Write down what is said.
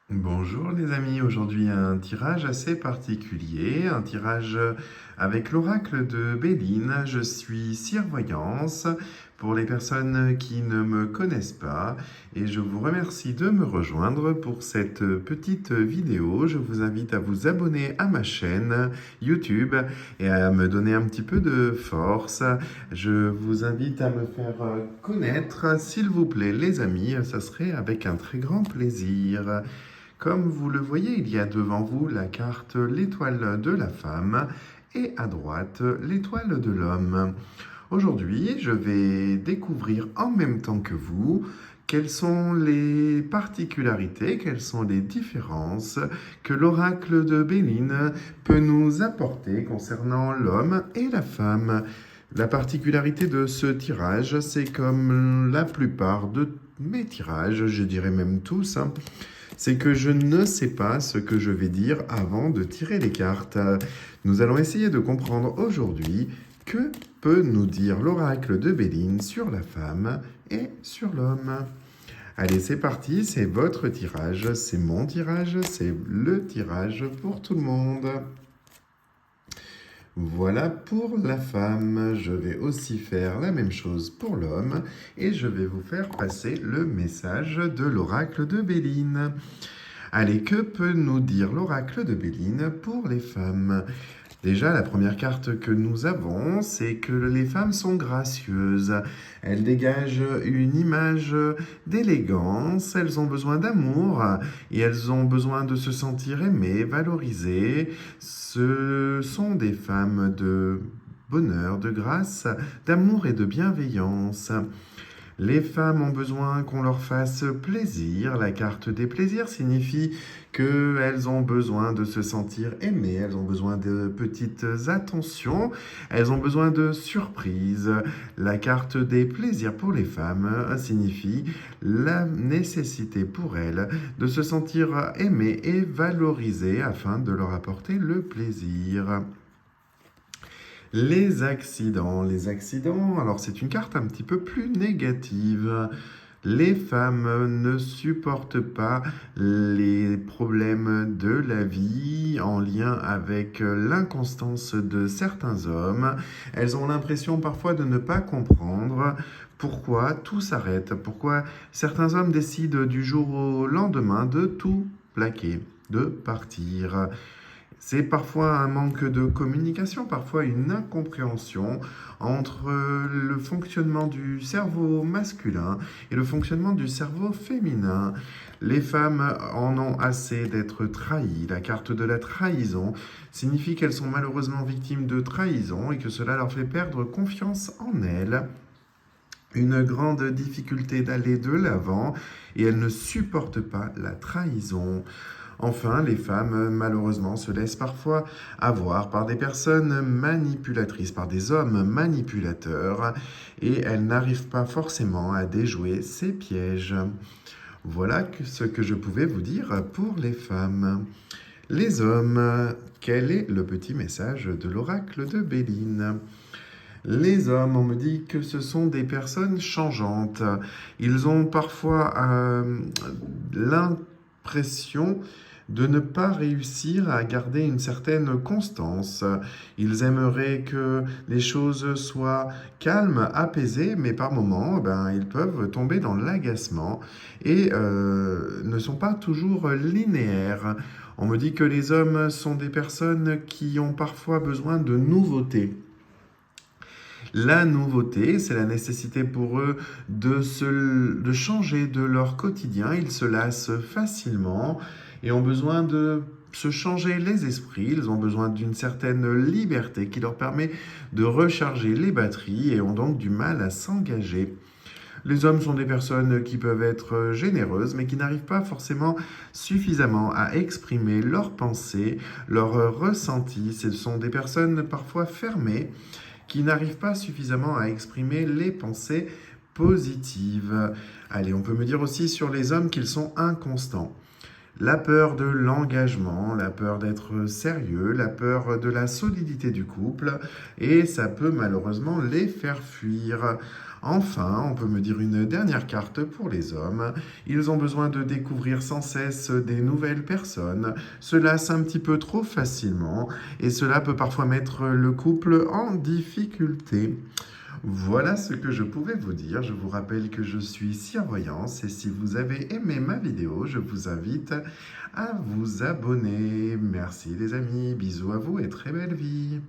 Bonjour les amis, aujourd'hui un tirage assez particulier, un tirage avec l'oracle de Béline. Je suis Sire-Voyance pour les personnes qui ne me connaissent pas et je vous remercie de me rejoindre pour cette petite vidéo. Je vous invite à vous abonner à ma chaîne YouTube et à me donner un petit peu de force. Je vous invite à me faire connaître, s'il vous plaît les amis, ça serait avec un très grand plaisir. Comme vous le voyez, il y a devant vous la carte l'étoile de la femme et à droite l'étoile de l'homme. Aujourd'hui, je vais découvrir en même temps que vous quelles sont les particularités, quelles sont les différences que l'oracle de Béline peut nous apporter concernant l'homme et la femme. La particularité de ce tirage, c'est comme la plupart de mes tirages, je dirais même tous, c'est que je ne sais pas ce que je vais dire avant de tirer les cartes. Nous allons essayer de comprendre aujourd'hui que peut nous dire l'oracle de Béline sur la femme et sur l'homme. Allez, c'est parti, c'est votre tirage, c'est mon tirage, c'est le tirage pour tout le monde. Voilà pour la femme. Je vais aussi faire la même chose pour l'homme et je vais vous faire passer le message de l'oracle de Béline. Allez, que peut nous dire l'oracle de Béline pour les femmes? Déjà, la première carte que nous avons, c'est que les femmes sont gracieuses. Elles dégagent une image d'élégance, elles ont besoin d'amour et elles ont besoin de se sentir aimées, valorisées. Ce sont des femmes de bonheur, de grâce, d'amour et de bienveillance. Les femmes ont besoin qu'on leur fasse plaisir. La carte des plaisirs signifie qu'elles ont besoin de se sentir aimées, elles ont besoin de petites attentions, elles ont besoin de surprises. La carte des plaisirs pour les femmes signifie la nécessité pour elles de se sentir aimées et valorisées afin de leur apporter le plaisir. Les accidents. Les accidents, alors c'est une carte un petit peu plus négative. Les femmes ne supportent pas les problèmes de la vie en lien avec l'inconstance de certains hommes. Elles ont l'impression parfois de ne pas comprendre pourquoi tout s'arrête, pourquoi certains hommes décident du jour au lendemain de tout plaquer, de partir. C'est parfois un manque de communication, parfois une incompréhension entre le fonctionnement du cerveau masculin et le fonctionnement du cerveau féminin. Les femmes en ont assez d'être trahies. La carte de la trahison signifie qu'elles sont malheureusement victimes de trahison et que cela leur fait perdre confiance en elles. Une grande difficulté d'aller de l'avant et elles ne supportent pas la trahison. Enfin, les femmes, malheureusement, se laissent parfois avoir par des personnes manipulatrices, par des hommes manipulateurs, et elles n'arrivent pas forcément à déjouer ces pièges. Voilà ce que je pouvais vous dire pour les femmes. Les hommes, quel est le petit message de l'oracle de Béline? Les hommes, on me dit que ce sont des personnes changeantes. Ils ont parfois l'impression de ne pas réussir à garder une certaine constance. Ils aimeraient que les choses soient calmes, apaisées, mais par moments, ils peuvent tomber dans l'agacement et ne sont pas toujours linéaires. On me dit que les hommes sont des personnes qui ont parfois besoin de nouveautés. La nouveauté, c'est la nécessité pour eux de changer de leur quotidien. Ils se lassent facilement et ont besoin de se changer les esprits. Ils ont besoin d'une certaine liberté qui leur permet de recharger les batteries et ont donc du mal à s'engager. Les hommes sont des personnes qui peuvent être généreuses, mais qui n'arrivent pas forcément suffisamment à exprimer leurs pensées, leurs ressentis. Ce sont des personnes parfois fermées qui n'arrivent pas suffisamment à exprimer les pensées positives. Allez, on peut me dire aussi sur les hommes qu'ils sont inconstants. La peur de l'engagement, la peur d'être sérieux, la peur de la solidité du couple, et ça peut malheureusement les faire fuir. Enfin, on peut me dire une dernière carte pour les hommes. Ils ont besoin de découvrir sans cesse des nouvelles personnes, se lassent un petit peu trop facilement et cela peut parfois mettre le couple en difficulté. Voilà ce que je pouvais vous dire. Je vous rappelle que je suis Sir Voyance et si vous avez aimé ma vidéo, je vous invite à vous abonner. Merci les amis, bisous à vous et très belle vie.